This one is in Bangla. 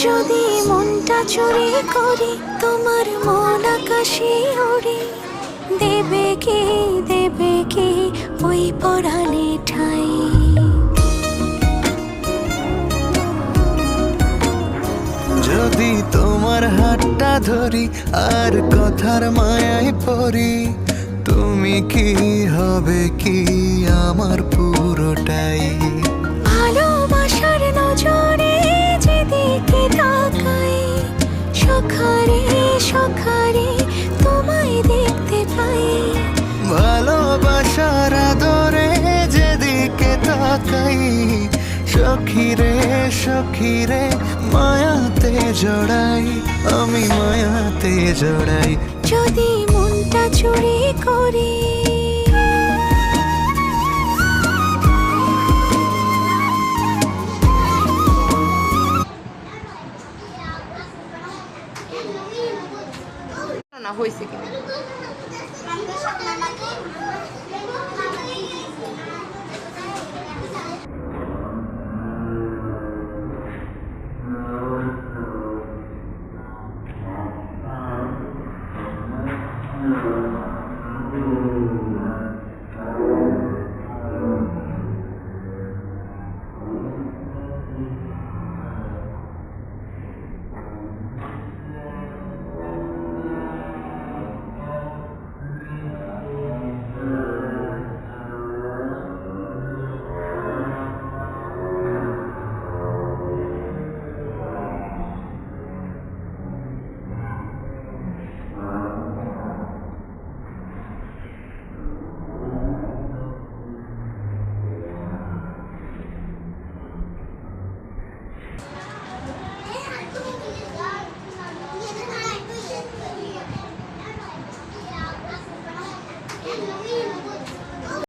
যদি মনটা চুরি করি তোমার মন আকাশে ওড়ে, দেবে কি ওই পরাণে ঠাই? যদি তোমার হাতটা ধরি আর কথার মায়ায় পড়ি, তুমি কি হবে কি আমার পুরোটাই? ভালোবাসার নজরে যেদিকে তাকাই, সখারে সখারে তোমায় দেখতে পাই। ভালোবাসার আদরে যেদিকে তাকাই, সখিরে সখিরে মায়াতে জড়াই, আমি মায়াতে জড়াই। যদি মনটা চুরি করি না হয়েছে কিনা Halloween.